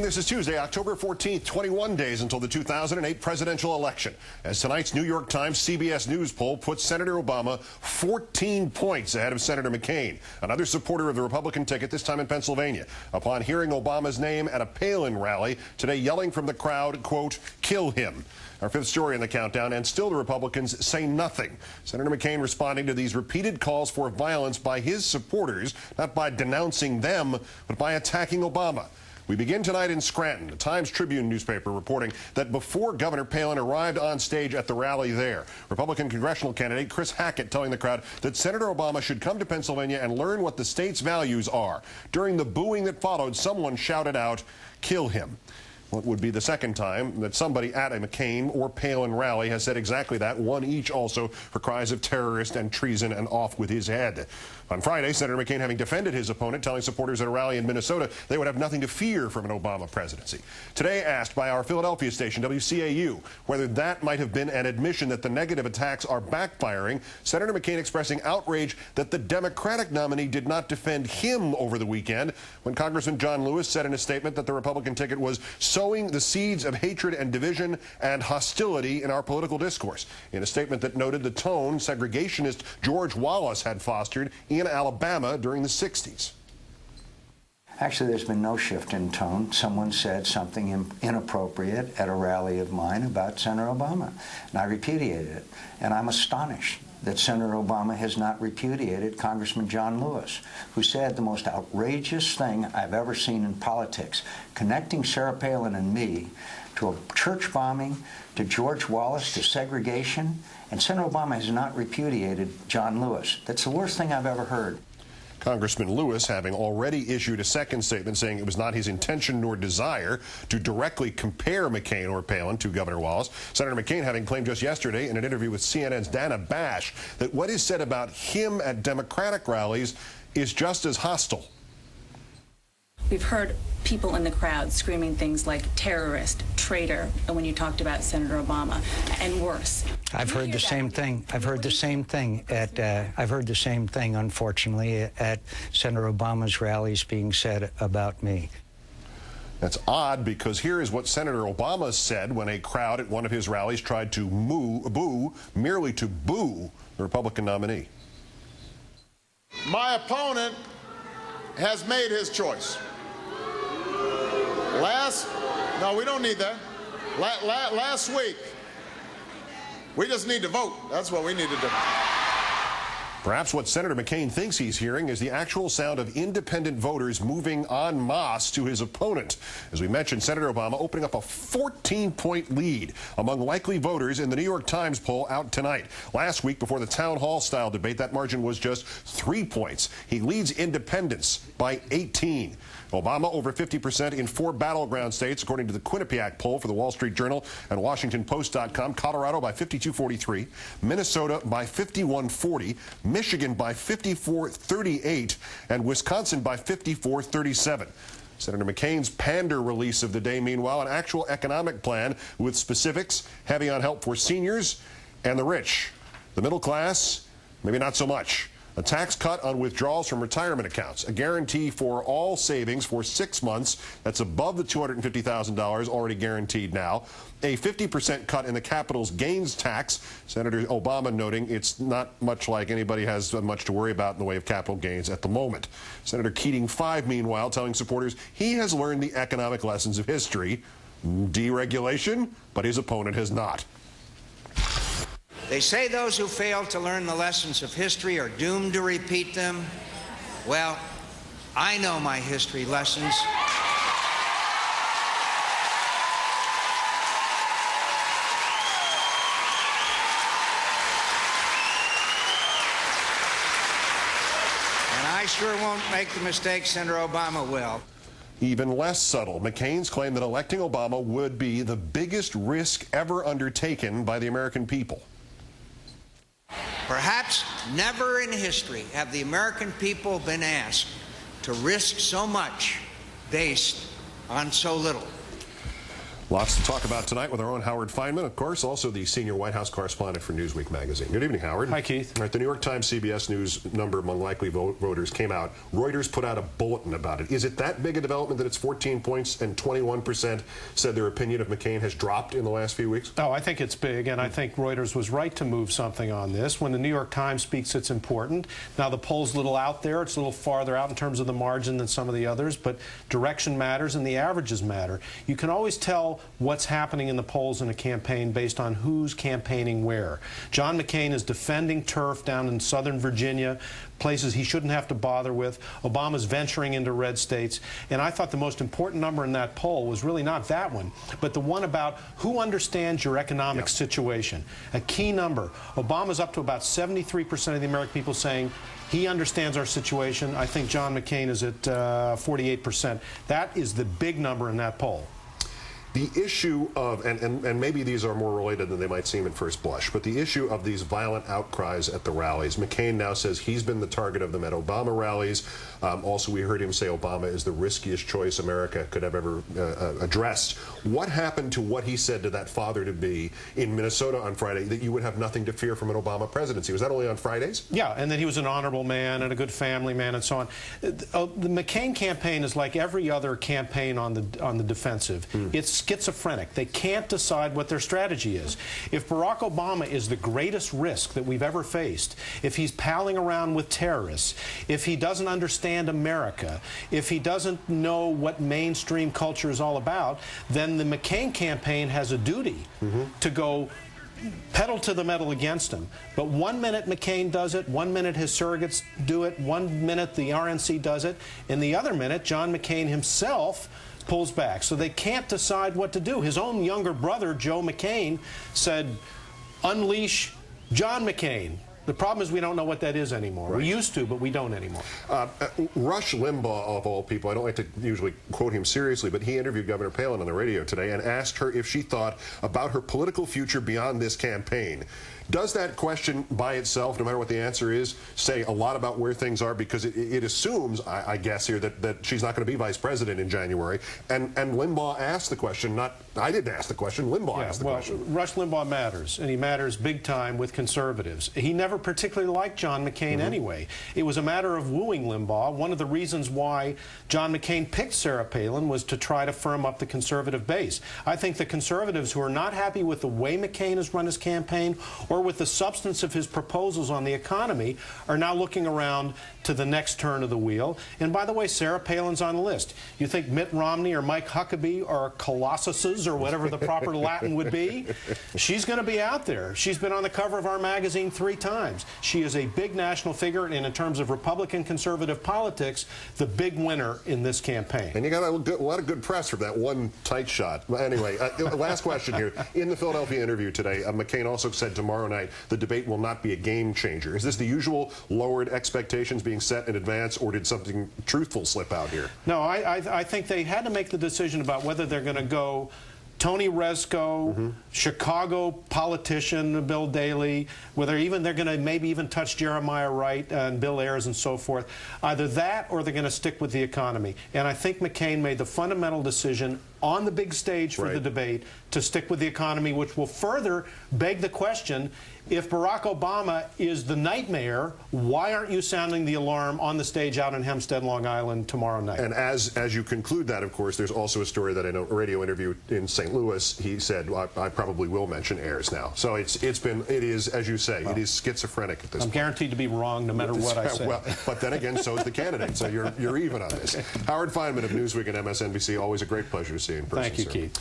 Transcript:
This is Tuesday, October 14th, 21 days until the 2008 presidential election. As tonight's New York Times CBS News poll puts Senator Obama 14 points ahead of Senator McCain, another supporter of the Republican ticket, this time in Pennsylvania, upon hearing Obama's name at a Palin rally today, yelling from the crowd, quote, "Kill him." Our fifth story in the countdown, and still the Republicans say nothing. Senator McCain responding to these repeated calls for violence by his supporters, not by denouncing them, but by attacking Obama. We begin tonight in Scranton. The Times-Tribune newspaper reporting that before Governor Palin arrived on stage at the rally there, Republican congressional candidate Chris Hackett telling the crowd that Senator Obama should come to Pennsylvania and learn what the state's values are. During the booing that followed, someone shouted out, "Kill him." Well, it would be the second time that somebody at a McCain or Palin rally has said exactly that, one each also for cries of terrorist and treason and off with his head. On Friday, Senator McCain having defended his opponent, telling supporters at a rally in Minnesota they would have nothing to fear from an Obama presidency. Today asked by our Philadelphia station, WCAU, whether that might have been an admission that the negative attacks are backfiring, Senator McCain expressing outrage that the Democratic nominee did not defend him over the weekend, when Congressman John Lewis said in a statement that the Republican ticket was sowing the seeds of hatred and division and hostility in our political discourse, in a statement that noted the tone segregationist George Wallace had fostered in Alabama during the 60s. Actually, there's been no shift in tone. Someone said something inappropriate at a rally of mine about Senator Obama, and I repudiated it. And I'm astonished that Senator Obama has not repudiated Congressman John Lewis, who said the most outrageous thing I've ever seen in politics, connecting Sarah Palin and me to a church bombing, to George Wallace, to segregation, and Senator Obama has not repudiated John Lewis. That's the worst thing I've ever heard. Congressman Lewis having already issued a second statement saying it was not his intention nor desire to directly compare McCain or Palin to Governor Wallace. Senator McCain having claimed just yesterday in an interview with CNN's Dana Bash that what is said about him at Democratic rallies is just as hostile. We've heard people in the crowd screaming things like terrorist, traitor, when you talked about Senator Obama, and worse. I've heard the same thing. I've heard the same thing unfortunately, at Senator Obama's rallies being said about me. That's odd, because here is what Senator Obama said when a crowd at one of his rallies tried to merely to boo the Republican nominee. My opponent has made his choice. No, we don't need that. Last week, we just need to vote. That's what we need to do. Perhaps what Senator McCain thinks he's hearing is the actual sound of independent voters moving en masse to his opponent. As we mentioned, Senator Obama opening up a 14-point lead among likely voters in the New York Times poll out tonight. Last week, before the town hall-style debate, that margin was just 3 points. He leads independents by 18. Obama over 50% in 4 battleground states, according to the Quinnipiac poll for the Wall Street Journal and WashingtonPost.com. Colorado by 52-43, Minnesota by 51-40, Michigan by 54-38, and Wisconsin by 54-37. Senator McCain's pander release of the day, meanwhile, an actual economic plan with specifics, heavy on help for seniors and the rich. The middle class, maybe not so much. A tax cut on withdrawals from retirement accounts, a guarantee for all savings for 6 months. That's above the $250,000 already guaranteed now. A 50% cut in the capital's gains tax. Senator Obama noting it's not much like anybody has much to worry about in the way of capital gains at the moment. Senator Keating 5, meanwhile, telling supporters he has learned the economic lessons of history. Deregulation, but his opponent has not. They say those who fail to learn the lessons of history are doomed to repeat them. Well, I know my history lessons. And I sure won't make the mistake Senator Obama will. Even less subtle, McCain's claim that electing Obama would be the biggest risk ever undertaken by the American people. Perhaps never in history have the American people been asked to risk so much based on so little. Lots to talk about tonight with our own Howard Fineman, of course, also the senior White House correspondent for Newsweek magazine. Good evening, Howard. Hi, Keith. All right, the New York Times CBS News number among likely voters came out. Reuters put out a bulletin about it. Is it that big a development that it's 14 points and 21% said their opinion of McCain has dropped in the last few weeks? Oh, I think it's big, and I think Reuters was right to move something on this. When the New York Times speaks, it's important. Now, the poll's a little out there. It's a little farther out in terms of the margin than some of the others, but direction matters and the averages matter. You can always tell what's happening in the polls in a campaign based on who's campaigning where. John McCain is defending turf down in Southern Virginia, places he shouldn't have to bother with. Obama's venturing into red states. And I thought the most important number in that poll was really not that one, but the one about who understands your economic situation. A key number. Obama's up to about 73% of the American people saying he understands our situation. I think John McCain is at 48%. That is the big number in that poll. The issue of, and maybe these are more related than they might seem at first blush, but the issue of these violent outcries at the rallies. McCain now says he's been the target of them at Obama rallies. Also, we heard him say Obama is the riskiest choice America could have ever addressed. What happened to what he said to that father-to-be in Minnesota on Friday, that you would have nothing to fear from an Obama presidency? Was that only on Fridays? Yeah, and that he was an honorable man and a good family man and so on. The McCain campaign is like every other campaign on the defensive. It's schizophrenic. They can't decide what their strategy is. If Barack Obama is the greatest risk that we've ever faced, if he's palling around with terrorists, if he doesn't understand America, if he doesn't know what mainstream culture is all about, then the McCain campaign has a duty to go pedal to the metal against him. But 1 minute McCain does it, 1 minute his surrogates do it, 1 minute the RNC does it, and the other minute John McCain himself pulls back. So they can't decide what to do. His own younger brother, Joe McCain, said, unleash John McCain. The problem is we don't know what that is anymore. Right. We used to, but we don't anymore. Rush Limbaugh, of all people, I don't like to usually quote him seriously, but he interviewed Governor Palin on the radio today and asked her if she thought about her political future beyond this campaign. Does that question by itself, no matter what the answer is, say a lot about where things are? Because it assumes, I guess here, that she's not going to be vice president in January. And Limbaugh asked the question, not I didn't ask the question, Limbaugh asked the question. Rush Limbaugh matters, and he matters big time with conservatives. He never particularly liked John McCain anyway. It was a matter of wooing Limbaugh. One of the reasons why John McCain picked Sarah Palin was to try to firm up the conservative base. I think the conservatives who are not happy with the way McCain has run his campaign or with the substance of his proposals on the economy are now looking around to the next turn of the wheel. And by the way, Sarah Palin's on the list. You think Mitt Romney or Mike Huckabee are colossuses or whatever the proper Latin would be? She's going to be out there. She's been on the cover of our magazine 3 times. She is a big national figure, and in terms of Republican conservative politics, the big winner in this campaign. And you got a lot of good press for that one tight shot. Anyway, last question here. In the Philadelphia interview today, McCain also said tomorrow night the debate will not be a game changer. Is this the usual lowered expectations being set in advance, or did something truthful slip out here? No, I think they had to make the decision about whether they're going to go Tony Rezko, Chicago politician Bill Daley, whether they're going to maybe even touch Jeremiah Wright and Bill Ayers and so forth. Either that or they're going to stick with the economy. And I think McCain made the fundamental decision on the big stage for the debate to stick with the economy, which will further beg the question, if Barack Obama is the nightmare, why aren't you sounding the alarm on the stage out in Hempstead, Long Island tomorrow night? And as you conclude that, of course, there's also a story that I know, a radio interview in St. Louis, he said, well, I probably will mention Ayers now. So it is, as you say, it is schizophrenic at this point. I'm guaranteed to be wrong no matter what I say. Well, but then again, so is the candidate, so you're even on this. Howard Fineman of Newsweek and MSNBC, always a great pleasure to see you in person. Thank you, sir. Keith.